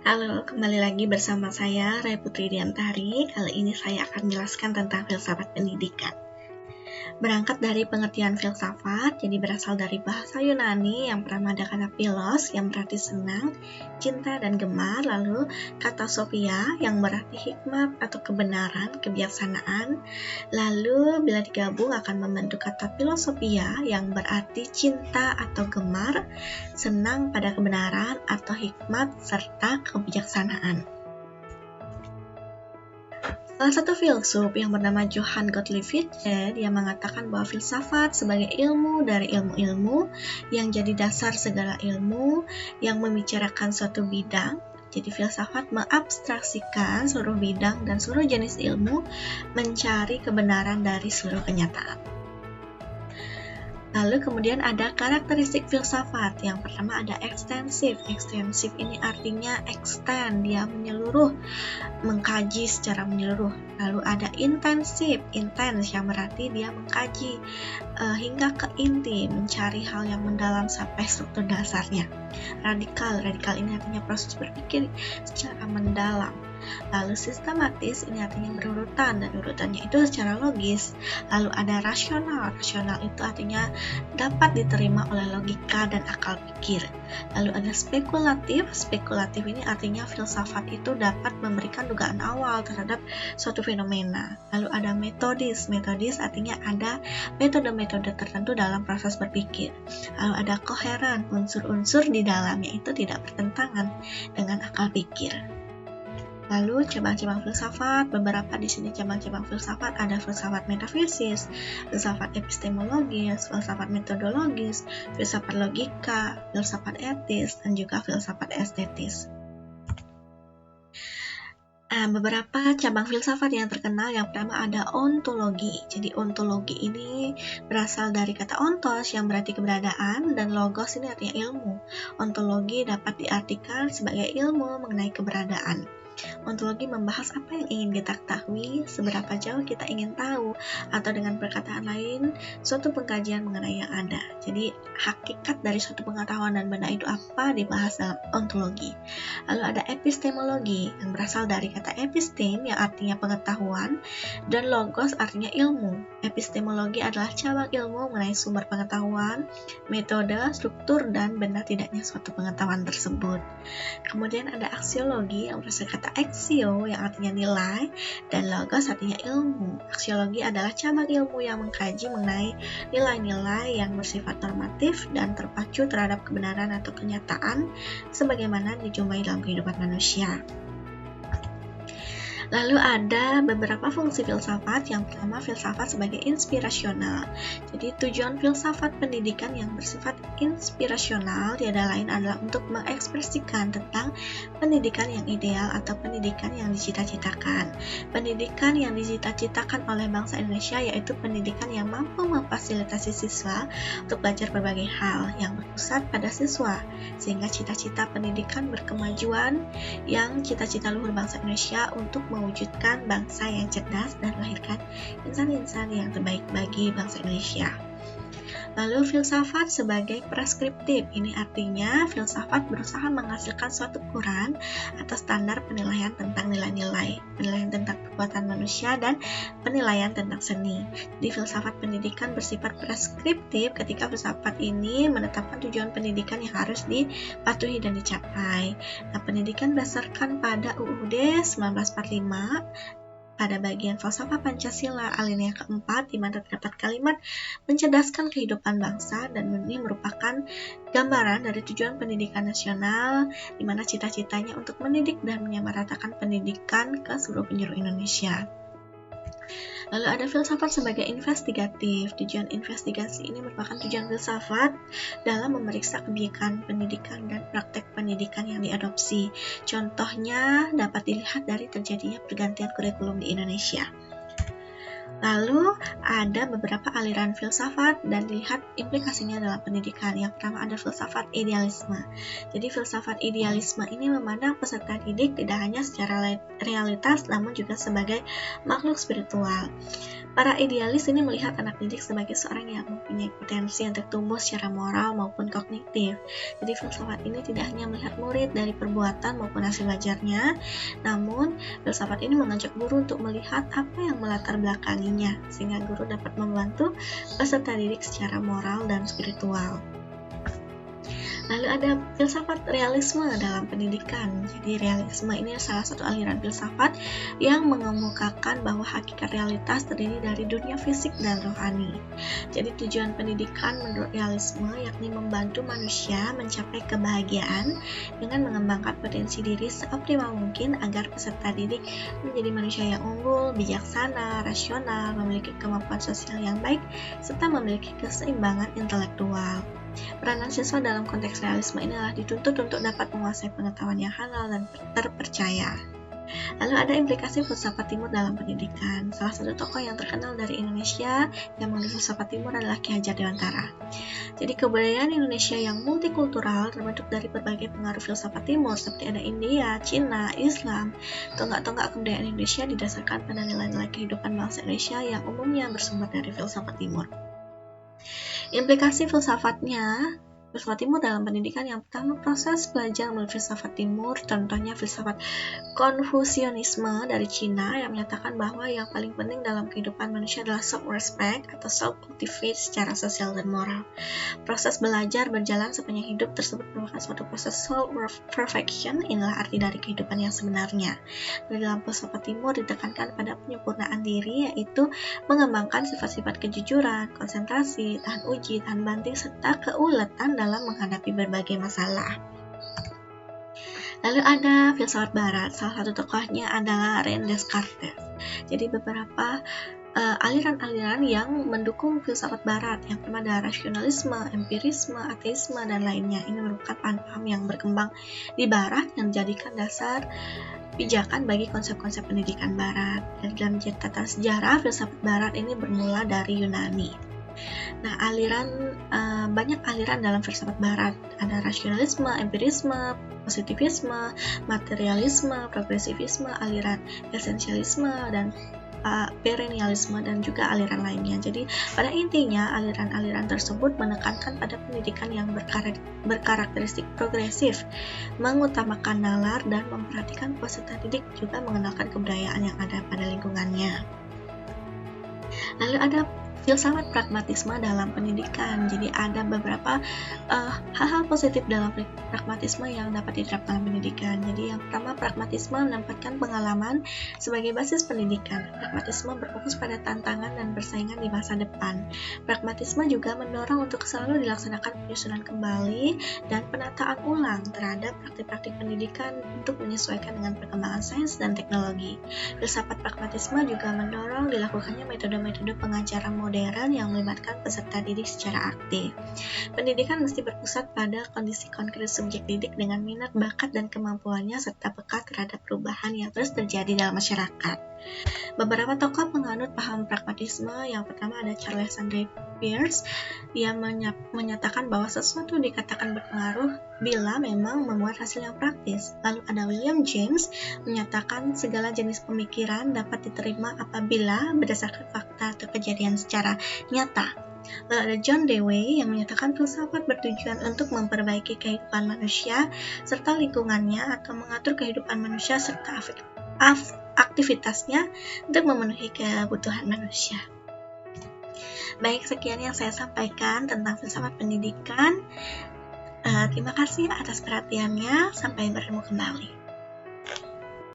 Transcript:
Halo, kembali lagi bersama saya, Ray Putri Diantari. Kali ini saya akan menjelaskan tentang filsafat pendidikan. Berangkat dari pengertian filsafat, jadi berasal dari bahasa Yunani yang pertama ada kata philos yang berarti senang, cinta dan gemar, lalu kata sophia yang berarti hikmat atau kebenaran, kebijaksanaan, lalu bila digabung akan membentuk kata philosophia yang berarti cinta atau gemar, senang pada kebenaran atau hikmat serta kebijaksanaan. Salah satu filsuf yang bernama Johann Gottlieb Fichte, dia mengatakan bahwa filsafat sebagai ilmu dari ilmu-ilmu yang jadi dasar segala ilmu yang membicarakan suatu bidang. Jadi filsafat mengabstraksikan seluruh bidang dan seluruh jenis ilmu mencari kebenaran dari seluruh kenyataan. Lalu kemudian ada karakteristik filsafat. Yang pertama ada ekstensif. Ekstensif ini artinya extend, dia menyeluruh, mengkaji secara menyeluruh. Lalu ada intensif. Intens yang berarti dia mengkaji hingga ke inti, mencari hal yang mendalam sampai struktur dasarnya. Radikal. Radikal ini artinya proses berpikir secara mendalam. Lalu sistematis ini artinya berurutan dan urutannya itu secara logis. Lalu ada rasional. Rasional itu artinya dapat diterima oleh logika dan akal pikir. Lalu ada spekulatif. Spekulatif ini artinya filsafat itu dapat memberikan dugaan awal terhadap suatu fenomena. Lalu ada metodis. Metodis artinya ada metode-metode tertentu dalam proses berpikir. Lalu ada koheren. Unsur-unsur di dalamnya itu tidak bertentangan dengan akal pikir. Lalu cabang-cabang filsafat, beberapa di sini cabang-cabang filsafat ada filsafat metafisis, filsafat epistemologis, filsafat metodologis, filsafat logika, filsafat etis, dan juga filsafat estetis. Beberapa cabang filsafat yang terkenal, yang pertama ada ontologi. Jadi ontologi ini berasal dari kata ontos yang berarti keberadaan dan logos ini artinya ilmu. Ontologi dapat diartikan sebagai ilmu mengenai keberadaan. Ontologi membahas apa yang ingin kita ketahui, seberapa jauh kita ingin tahu, atau dengan perkataan lain, suatu pengkajian mengenai yang ada. Jadi, hakikat dari suatu pengetahuan dan benda itu apa dibahas dalam ontologi. Lalu ada epistemologi, yang berasal dari kata epistem, yang artinya pengetahuan, dan logos artinya ilmu. Epistemologi adalah cabang ilmu mengenai sumber pengetahuan, metode, struktur, dan benda tidaknya suatu pengetahuan tersebut. Kemudian ada aksiologi, yang berasal kata aksio yang artinya nilai dan logos artinya ilmu. Aksiologi adalah cabang ilmu yang mengkaji mengenai nilai-nilai yang bersifat normatif dan terpacu terhadap kebenaran atau kenyataan sebagaimana dijumpai dalam kehidupan manusia. Lalu ada beberapa fungsi filsafat. Yang pertama, filsafat sebagai inspirasional. Jadi tujuan filsafat pendidikan yang bersifat inspirasional tiada lain adalah untuk mengekspresikan tentang pendidikan yang ideal atau pendidikan yang dicita-citakan. Pendidikan yang dicita-citakan oleh bangsa Indonesia yaitu pendidikan yang mampu memfasilitasi siswa untuk belajar berbagai hal yang berpusat pada siswa, sehingga cita-cita pendidikan berkemajuan yang cita-cita luhur bangsa Indonesia untuk mewujudkan bangsa yang cerdas dan melahirkan insan-insan yang terbaik bagi bangsa Indonesia. Lalu filsafat sebagai preskriptif, ini artinya filsafat berusaha menghasilkan suatu ukuran atau standar penilaian tentang nilai-nilai, penilaian tentang perbuatan manusia, dan penilaian tentang seni. Di filsafat pendidikan bersifat preskriptif ketika filsafat ini menetapkan tujuan pendidikan yang harus dipatuhi dan dicapai. Nah, pendidikan berdasarkan pada UUD 1945 pada bagian falsafah Pancasila alinea keempat, di mana terdapat kalimat mencerdaskan kehidupan bangsa, dan ini merupakan gambaran dari tujuan pendidikan nasional, di mana cita-citanya untuk mendidik dan menyamaratakan pendidikan ke seluruh penjuru Indonesia. Lalu ada filsafat sebagai investigatif. Tujuan investigasi ini merupakan tujuan filsafat dalam memeriksa kebijakan pendidikan dan praktek pendidikan yang diadopsi. Contohnya dapat dilihat dari terjadinya pergantian kurikulum di Indonesia. Lalu ada beberapa aliran filsafat dan dilihat implikasinya dalam pendidikan. Yang pertama ada filsafat idealisme. Jadi filsafat idealisme ini memandang peserta didik tidak hanya secara realitas namun juga sebagai makhluk spiritual. Para idealis ini melihat anak didik sebagai seorang yang mempunyai potensi untuk tumbuh secara moral maupun kognitif. Jadi filsafat ini tidak hanya melihat murid dari perbuatan maupun hasil belajarnya, namun filsafat ini mengajak guru untuk melihat apa yang melatar belakanginya, sehingga guru dapat membantu peserta didik secara moral dan spiritual. Lalu ada filsafat realisme dalam pendidikan. Jadi realisme ini salah satu aliran filsafat yang mengemukakan bahwa hakikat realitas terdiri dari dunia fisik dan rohani. Jadi tujuan pendidikan menurut realisme yakni membantu manusia mencapai kebahagiaan dengan mengembangkan potensi diri seoptimal mungkin agar peserta didik menjadi manusia yang unggul, bijaksana, rasional, memiliki kemampuan sosial yang baik, serta memiliki keseimbangan intelektual. Peranan siswa dalam konteks realisme inilah dituntut untuk dapat menguasai pengetahuan yang halal dan terpercaya. Lalu ada implikasi filsafat timur dalam pendidikan. Salah satu tokoh yang terkenal dari Indonesia yang mengandung filsafat timur adalah Ki Hajar Dewantara. Jadi kebudayaan Indonesia yang multikultural terbentuk dari berbagai pengaruh filsafat timur seperti ada India, Cina, Islam. Tonggak-tonggak kebudayaan Indonesia didasarkan pada nilai-nilai kehidupan bangsa Indonesia yang umumnya bersumber dari filsafat timur. Implikasi filsafat timur dalam pendidikan. Yang pertama, proses belajar melalui filsafat timur, contohnya filsafat Konfusianisme dari Cina yang menyatakan bahwa yang paling penting dalam kehidupan manusia adalah self-respect atau self-cultivate secara sosial dan moral. Proses belajar berjalan sepanjang hidup tersebut merupakan suatu proses self-perfection, inilah arti dari kehidupan yang sebenarnya. Di dalam filsafat timur ditekankan pada penyempurnaan diri, yaitu mengembangkan sifat-sifat kejujuran, konsentrasi, tahan uji, tahan banting, serta keuletan dalam menghadapi berbagai masalah. Lalu ada filsafat barat, salah satu tokohnya adalah René Descartes. Jadi beberapa aliran-aliran yang mendukung filsafat barat. Yang pertama ada rasionalisme, empirisme, ateisme, dan lainnya. Ini merupakan paham yang berkembang di barat yang dijadikan dasar pijakan bagi konsep-konsep pendidikan barat. Dan dalam catatan sejarah, filsafat barat ini bermula dari Yunani. Nah, banyak aliran dalam filsafat barat. Ada rasionalisme, empirisme, positivisme, materialisme, progresivisme, aliran esensialisme, dan perennialisme, dan juga aliran lainnya. Jadi, pada intinya, aliran-aliran tersebut menekankan pada pendidikan yang berkarakteristik progresif, mengutamakan nalar, dan memperhatikan peserta didik juga mengenalkan kebudayaan yang ada pada lingkungannya. Lalu ada filsafat pragmatisme dalam pendidikan. Jadi ada beberapa hal-hal positif dalam pragmatisme yang dapat diterapkan dalam pendidikan. Jadi yang pertama, pragmatisme menempatkan pengalaman sebagai basis pendidikan. Pragmatisme berfokus pada tantangan dan persaingan di masa depan. Pragmatisme juga mendorong untuk selalu dilaksanakan penyusunan kembali dan penataan ulang terhadap praktik-praktik pendidikan untuk menyesuaikan dengan perkembangan sains dan teknologi. Filsafat pragmatisme juga mendorong dilakukannya metode-metode pengajaran modern yang melibatkan peserta didik secara aktif. Pendidikan mesti berpusat pada kondisi konkret subjek didik dengan minat, bakat, dan kemampuannya serta peka terhadap perubahan yang terus terjadi dalam masyarakat. Beberapa tokoh penganut paham pragmatisme. Yang pertama ada Charles Sanders Peirce. Dia menyatakan bahwa sesuatu dikatakan berpengaruh bila memang memuat hasil yang praktis. Lalu ada William James menyatakan segala jenis pemikiran dapat diterima apabila berdasarkan fakta atau kejadian secara nyata. Lalu ada John Dewey yang menyatakan filsafat bertujuan untuk memperbaiki kehidupan manusia serta lingkungannya atau mengatur kehidupan manusia serta aktivitasnya untuk memenuhi kebutuhan manusia. Baik, sekian yang saya sampaikan tentang filsafat pendidikan. Terima kasih atas perhatiannya. Sampai bertemu kembali.